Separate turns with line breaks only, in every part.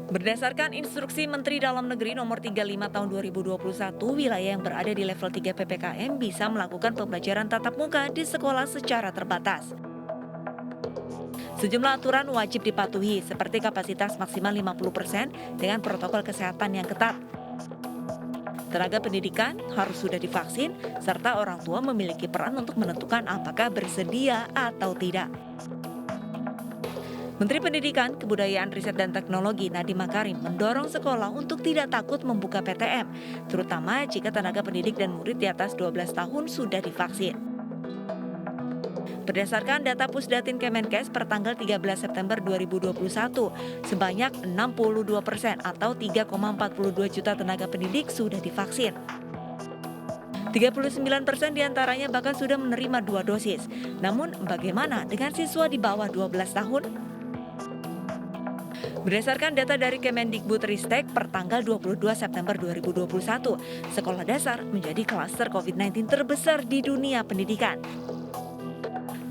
Berdasarkan instruksi Menteri Dalam Negeri nomor 35 tahun 2021, wilayah yang berada di level 3 PPKM bisa melakukan pembelajaran tatap muka di sekolah secara terbatas. Sejumlah aturan wajib dipatuhi seperti kapasitas maksimal 50% dengan protokol kesehatan yang ketat. Tenaga pendidikan harus sudah divaksin, serta orang tua memiliki peran untuk menentukan apakah bersedia atau tidak. Menteri Pendidikan, Kebudayaan, Riset dan Teknologi Nadiem Makarim mendorong sekolah untuk tidak takut membuka PTM, terutama jika tenaga pendidik dan murid di atas 12 tahun sudah divaksin. Berdasarkan data Pusdatin Kemenkes per tanggal 13 September 2021, sebanyak 62% atau 3,42 juta tenaga pendidik sudah divaksin. 39% diantaranya bahkan sudah menerima 2 dosis. Namun bagaimana dengan siswa di bawah 12 tahun? Berdasarkan data dari Kemendikbudristek per tanggal 22 September 2021, sekolah dasar menjadi klaster COVID-19 terbesar di dunia pendidikan.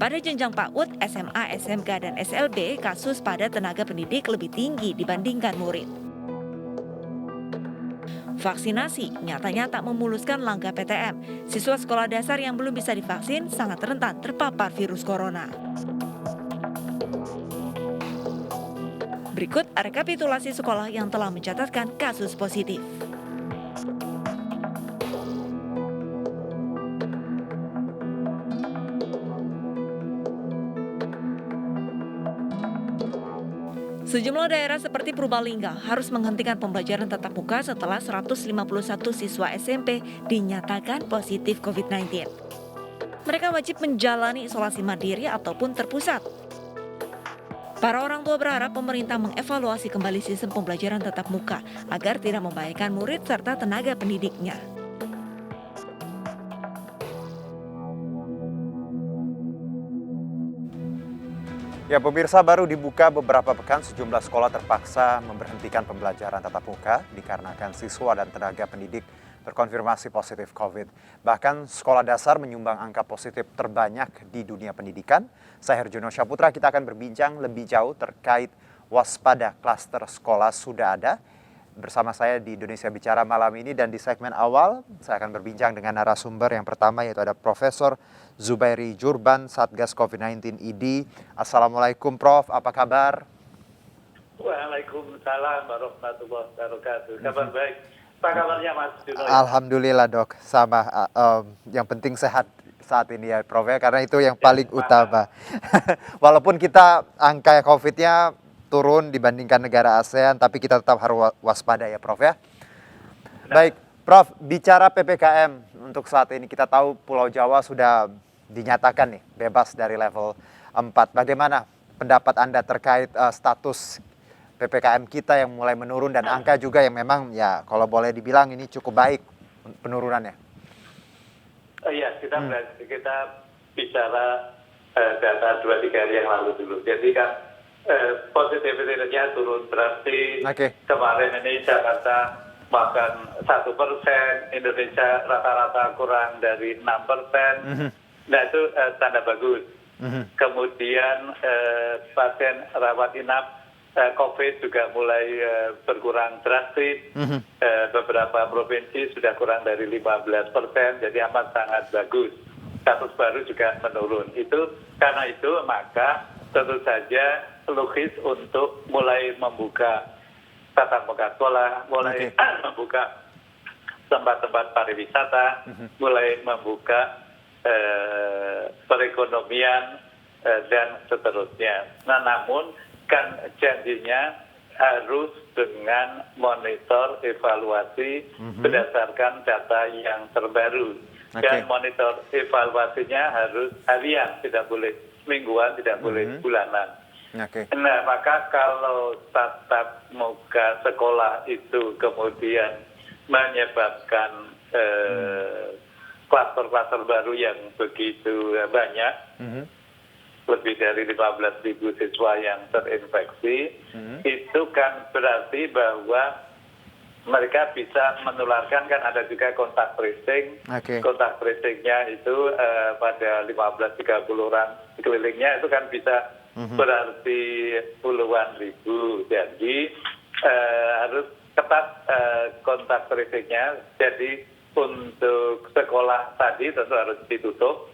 Pada jenjang PAUD, SMA, SMK, dan SLB, kasus pada tenaga pendidik lebih tinggi dibandingkan murid. Vaksinasi nyatanya tak memuluskan langkah PTM. Siswa sekolah dasar yang belum bisa divaksin sangat rentan terpapar virus corona. Berikut rekapitulasi sekolah yang telah mencatatkan kasus positif. Sejumlah daerah seperti Purbalingga harus menghentikan pembelajaran tatap muka setelah 151 siswa SMP dinyatakan positif COVID-19. Mereka wajib menjalani isolasi mandiri ataupun terpusat. Para orang tua berharap pemerintah mengevaluasi kembali sistem pembelajaran tatap muka agar tidak membahayakan murid serta tenaga pendidiknya.
Ya, pemirsa, baru dibuka beberapa pekan sejumlah sekolah terpaksa memberhentikan pembelajaran tatap muka dikarenakan siswa dan tenaga pendidik terkonfirmasi positif COVID. Bahkan sekolah dasar menyumbang angka positif terbanyak di dunia pendidikan. Saya Herjuno Syaputra, kita akan berbincang lebih jauh terkait waspada klaster sekolah sudah ada. Bersama saya di Indonesia Bicara malam ini, dan di segmen awal saya akan berbincang dengan narasumber yang pertama, yaitu ada Profesor Zubairi Jurban, Satgas COVID-19 ID. Assalamualaikum Prof, apa kabar?
Waalaikumsalam warahmatullahi wabarakatuh. Kabar baik. Apa kabarnya Mas Juno?
Alhamdulillah dok, sama. Yang penting sehat saat ini ya Prof ya, karena itu yang paling utama. Walaupun kita angka COVID-nya turun dibandingkan negara ASEAN, tapi kita tetap harus waspada ya Prof ya. Baik, Prof, bicara PPKM untuk saat ini, kita tahu Pulau Jawa sudah dinyatakan nih bebas dari level 4. Bagaimana pendapat Anda terkait status PPKM kita yang mulai menurun dan angka juga yang memang ya kalau boleh dibilang ini cukup baik penurunannya?
Iya, kita bicara data 2-3 hari yang lalu dulu. Jadi kan positivity rate-nya turun drastis. Kemarin ini Jakarta bahkan 1%, Indonesia rata-rata kurang dari 6%. Nah itu tanda bagus. Kemudian pasien rawat inap COVID juga mulai berkurang drastis. Beberapa provinsi sudah kurang dari 15%, jadi amat sangat bagus. Kasus baru juga menurun. Karena itu maka tentu saja logis untuk mulai membuka tatap muka sekolah, mulai membuka tempat-tempat pariwisata, mulai membuka perekonomian dan seterusnya. Nah, namun kan janjinya harus dengan monitor evaluasi berdasarkan data yang terbaru. Dan monitor evaluasinya harus harian, tidak boleh mingguan, tidak boleh bulanan. Nah, maka kalau tatap muka sekolah itu kemudian menyebabkan klaster-klaster baru yang begitu banyak, lebih dari 15.000 siswa yang terinfeksi, itu kan berarti bahwa mereka bisa menularkan, kan ada juga kontak tracing. Kontak tracingnya itu pada 15-30 orang sekelilingnya itu kan bisa berarti puluhan ribu. Jadi harus ketat kontak tracing-nya. Jadi untuk sekolah tadi tentu harus ditutup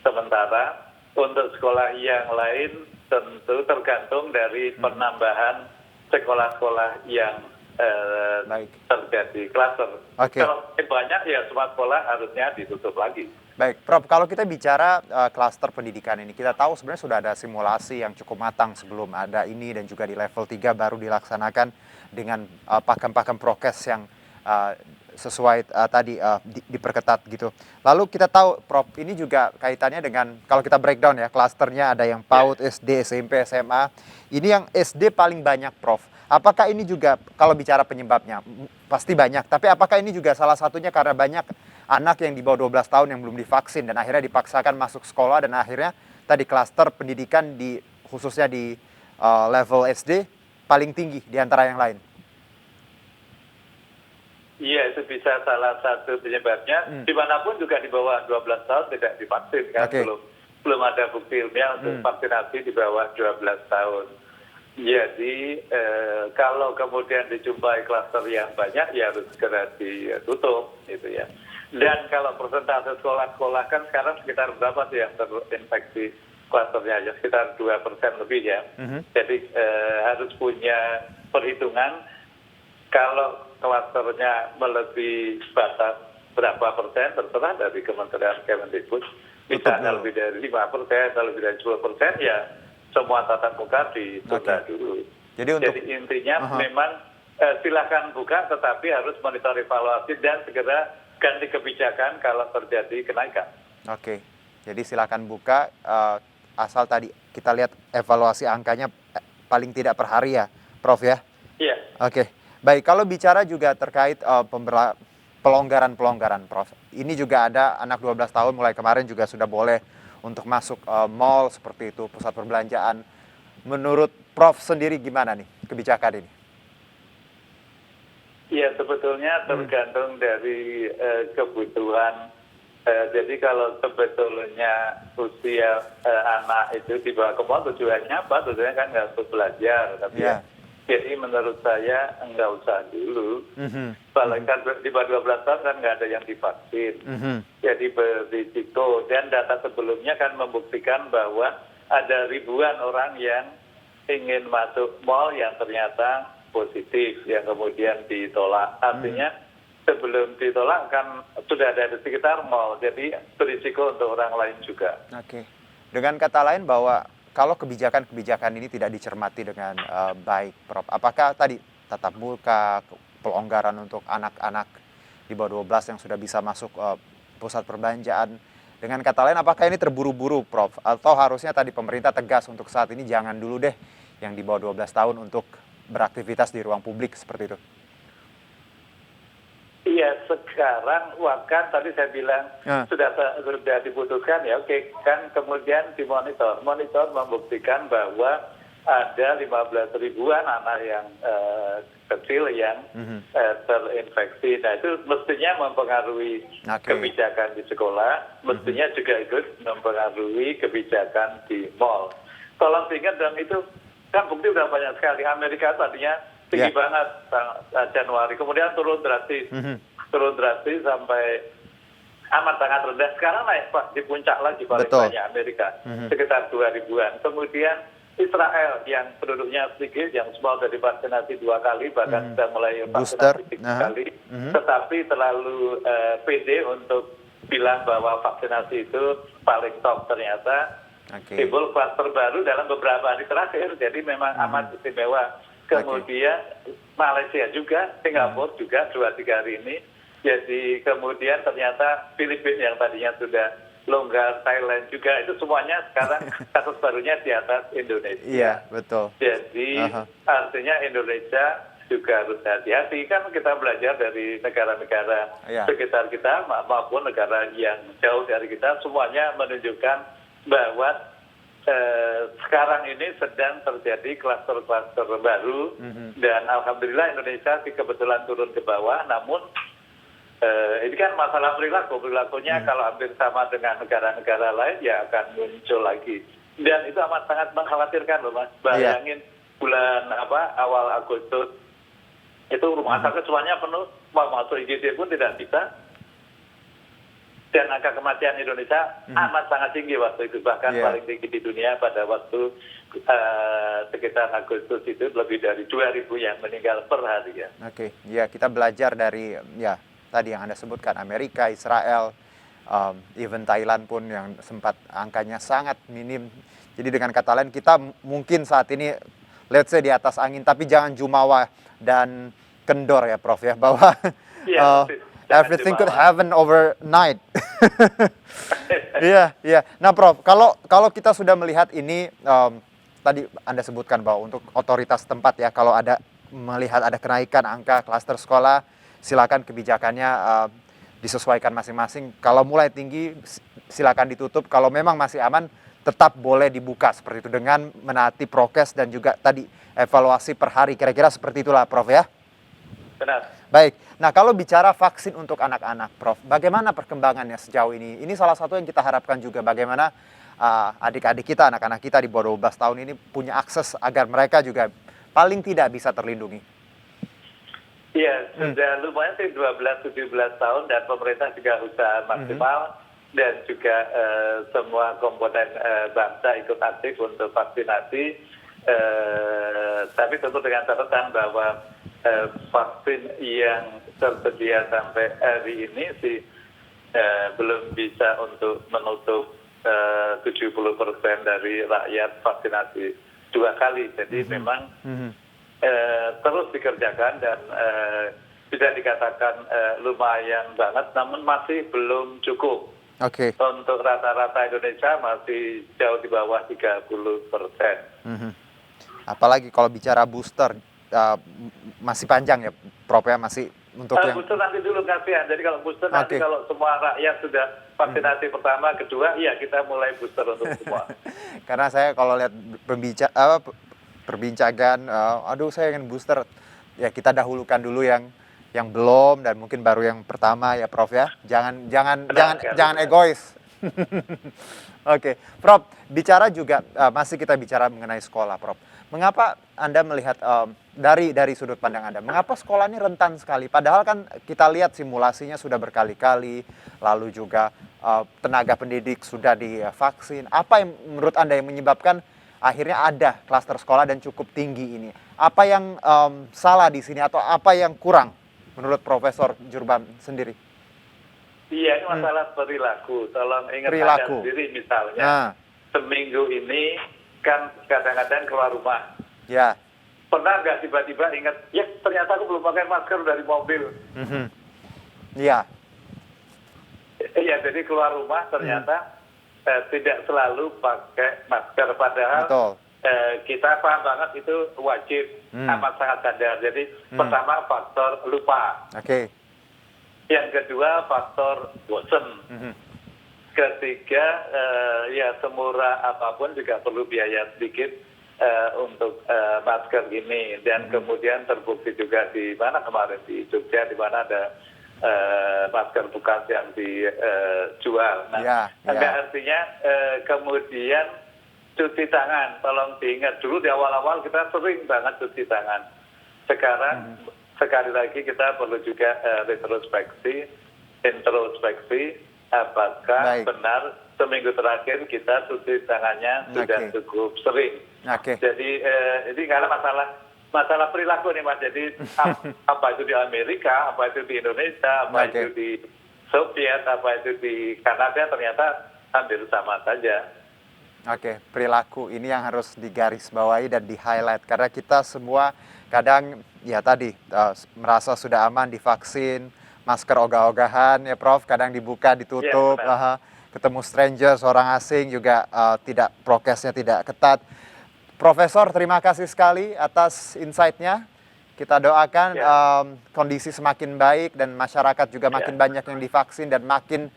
sementara. Untuk sekolah yang lain tentu tergantung dari penambahan sekolah-sekolah yang terjadi klaster. Kalau banyak ya semua sekolah harusnya ditutup lagi.
Baik, Prof, kalau kita bicara klaster pendidikan ini, kita tahu sebenarnya sudah ada simulasi yang cukup matang sebelum ada ini dan juga di level 3 baru dilaksanakan dengan pakem-pakem prokes yang sesuai tadi diperketat gitu. Lalu kita tahu, Prof, ini juga kaitannya dengan kalau kita breakdown ya, klasternya ada yang PAUD, SD, SMP, SMA. Ini yang SD paling banyak, Prof. Apakah ini juga kalau bicara penyebabnya pasti banyak, tapi apakah ini juga salah satunya karena banyak anak yang di bawah 12 tahun yang belum divaksin dan akhirnya dipaksakan masuk sekolah dan akhirnya tadi klaster pendidikan khususnya di level SD paling tinggi di antara yang lain?
Iya, itu bisa salah satu penyebabnya. Dimanapun juga di bawah 12 tahun tidak divaksin kan, belum ada bukti ilmiah untuk vaksinasi di bawah 12 tahun. Jadi kalau kemudian dijumpai klaster yang banyak, ya harus segera ditutup, gitu ya. Dan kalau persentase sekolah-sekolah kan sekarang sekitar berapa sih yang terinfeksi klasternya? Ya sekitar 2% lebih ya. Jadi harus punya perhitungan kalau klasternya melebihi batas berapa persen, terserah dari Kementerian Kemendikbud. Misalnya lebih dari 5% atau lebih dari 10%, ya semua tatap muka ditunda dulu. Jadi intinya memang silakan buka, tetapi harus monitor evaluasi dan segera ganti kebijakan kalau terjadi kenaikan.
Jadi silakan buka, asal tadi kita lihat evaluasi angkanya paling tidak per hari ya, Prof ya?
Iya.
Baik, kalau bicara juga terkait pelonggaran-pelonggaran, Prof. Ini juga ada anak 12 tahun mulai kemarin juga sudah boleh untuk masuk mall seperti itu, pusat perbelanjaan. Menurut Prof sendiri gimana nih kebijakan ini?
Ya, sebetulnya tergantung dari kebutuhan. Jadi kalau sebetulnya usia anak itu dibawa ke mall, tujuannya apa? Tujuannya kan nggak untuk belajar, tapi jadi menurut saya enggak usah dulu. Apalagi kan di bawah 12 tahun kan nggak ada yang divaksin. Jadi berisiko. Dan data sebelumnya kan membuktikan bahwa ada ribuan orang yang ingin masuk mall yang ternyata positif, yang kemudian ditolak. Artinya sebelum ditolak kan sudah ada di sekitar mall. Jadi berisiko untuk orang lain juga.
Dengan kata lain bahwa kalau kebijakan-kebijakan ini tidak dicermati dengan baik, Prof, apakah tadi tatap muka, pelonggaran untuk anak-anak di bawah 12 yang sudah bisa masuk pusat perbelanjaan, dengan kata lain apakah ini terburu-buru, Prof, atau harusnya tadi pemerintah tegas untuk saat ini jangan dulu deh yang di bawah 12 tahun untuk beraktivitas di ruang publik seperti itu?
Iya, sekarang kan tadi saya bilang sudah diputuskan ya, kan kemudian dimonitor. Monitor membuktikan bahwa ada 15 ribuan anak yang kecil yang terinfeksi. Nah itu mestinya mempengaruhi kebijakan di sekolah, mestinya juga ikut mempengaruhi kebijakan di mall. Tolong diingat, dan itu kan bukti udah banyak sekali. Amerika tadinya tinggi banget Januari, kemudian turun drastis sampai amat sangat rendah. Sekarang naik Pak, di puncak lagi paling banyak Amerika, sekitar 2.000-an. Kemudian Israel yang penduduknya sedikit, yang semua sudah divaksinasi 2 kali, bahkan sudah mulai vaksinasi 3 kali, tetapi terlalu pede untuk bilang bahwa vaksinasi itu paling top. Ternyata timbul kluster baru dalam beberapa hari terakhir, jadi memang amat istimewa. Kemudian Malaysia juga, Singapura juga 2-3 hari ini. Jadi kemudian ternyata Filipina yang tadinya sudah longgar, Thailand juga, itu semuanya sekarang kasus barunya di atas Indonesia.
Iya, betul.
Jadi artinya Indonesia juga harus hati-hati. Kan kita belajar dari negara-negara sekitar kita maupun negara yang jauh dari kita, semuanya menunjukkan bahwa sekarang ini sedang terjadi klaster-klaster baru, dan alhamdulillah Indonesia kebetulan turun ke bawah. Namun ini kan masalah perilakunya kalau hampir sama dengan negara-negara lain ya akan muncul lagi, dan itu amat sangat mengkhawatirkan loh Mas. Bayangin bulan awal Agustus Itu rumah sakit semuanya penuh, mau masuk IGD pun tidak bisa. Dan angka kematian Indonesia amat sangat tinggi waktu itu, bahkan paling tinggi di dunia pada waktu sekitar Agustus itu lebih dari 2.000 yang meninggal per hari ya.
Oke, ya kita belajar dari ya tadi yang Anda sebutkan, Amerika, Israel, even Thailand pun yang sempat angkanya sangat minim. Jadi dengan kata lain kita mungkin saat ini let's say di atas angin, tapi jangan jumawa dan kendor ya Prof ya, bahwa everything could happen overnight. Iya, iya. Nah, Prof, kalau kita sudah melihat ini, tadi Anda sebutkan bahwa untuk otoritas tempat ya, kalau ada melihat ada kenaikan angka klaster sekolah, silakan kebijakannya disesuaikan masing-masing. Kalau mulai tinggi, silakan ditutup. Kalau memang masih aman, tetap boleh dibuka seperti itu dengan menaati prokes dan juga tadi evaluasi per hari. Kira-kira seperti itulah, Prof ya.
Benar.
Baik, nah kalau bicara vaksin untuk anak-anak, Prof, bagaimana perkembangannya sejauh ini? Ini salah satu yang kita harapkan juga, bagaimana adik-adik kita, anak-anak kita di bawah 12 tahun ini punya akses agar mereka juga paling tidak bisa terlindungi.
Iya, sudah lumayan sih 12-17 tahun dan pemerintah juga usaha maksimal dan juga semua komponen bangsa ikut aktif untuk vaksinasi. Tapi tentu dengan catatan bahwa vaksin yang tersedia sampai hari ini sih belum bisa untuk menutup 70% dari rakyat vaksinasi 2 kali. Jadi memang terus dikerjakan dan bisa dikatakan lumayan banget, namun masih belum cukup. Untuk rata-rata Indonesia masih jauh di bawah 30%.
Apalagi kalau bicara booster, masih panjang ya, Prof ya, masih untuk yang
booster nanti dulu kasihan. Jadi kalau booster nanti kalau semua rakyat sudah vaksinasi pertama, kedua, iya kita mulai booster untuk semua.
Karena saya kalau lihat perbincangan, aduh saya ingin booster, ya kita dahulukan dulu yang belum dan mungkin baru yang pertama ya, Prof ya. Jangan egois. Oke, Prof, bicara juga masih kita bicara mengenai sekolah, Prof. Mengapa Anda melihat dari sudut pandang Anda, mengapa sekolah ini rentan sekali? Padahal kan kita lihat simulasinya sudah berkali-kali, lalu juga tenaga pendidik sudah divaksin. Apa yang menurut Anda yang menyebabkan akhirnya ada klaster sekolah dan cukup tinggi ini? Apa yang salah di sini atau apa yang kurang menurut Profesor Djurban sendiri?
Iya, ini masalah perilaku. Tolong ingat saya sendiri misalnya, seminggu ini kan kadang-kadang keluar rumah.
Ya.
Pernah nggak tiba-tiba ingat, ya ternyata aku belum pakai masker dari mobil.
Iya.
Iya, jadi keluar rumah ternyata tidak selalu pakai masker. Padahal kita paham banget itu wajib, amat sangat sadar. Jadi pertama faktor lupa. Yang kedua faktor bosen. Ketiga, ya semurah apapun juga perlu biaya sedikit untuk masker ini. Dan kemudian terbukti juga di mana kemarin di Jogja, di mana ada masker bekas yang dijual. Nah, artinya kemudian cuci tangan. Tolong diingat dulu di awal-awal kita sering banget cuci tangan. Sekarang sekali lagi kita perlu juga introspeksi. Apakah benar seminggu terakhir kita cuci tangannya sudah cukup sering? Jadi ini karena masalah perilaku nih Mas. Jadi apa itu di Amerika, apa itu di Indonesia, apa itu di Soviet, apa itu di Kanada, ternyata hampir sama saja.
Perilaku ini yang harus digarisbawahi dan di-highlight. Karena kita semua kadang ya tadi merasa sudah aman divaksin, masker ogah-ogahan ya Prof, kadang dibuka ditutup, ketemu stranger, seorang asing juga tidak prokesnya tidak ketat. Profesor, terima kasih sekali atas insight-nya. Kita doakan kondisi semakin baik dan masyarakat juga makin banyak yang divaksin dan makin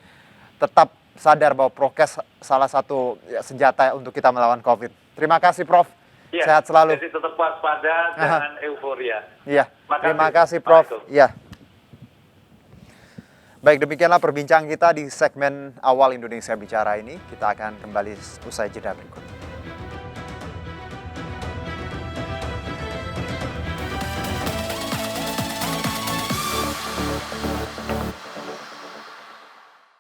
tetap sadar bahwa prokes salah satu senjata untuk kita melawan COVID. Terima kasih Prof. Sehat selalu.
Jadi tetap waspada, jangan euforia.
Terima kasih Prof. Baik, demikianlah perbincangan kita di segmen awal Indonesia Bicara ini. Kita akan kembali usai jeda berikut.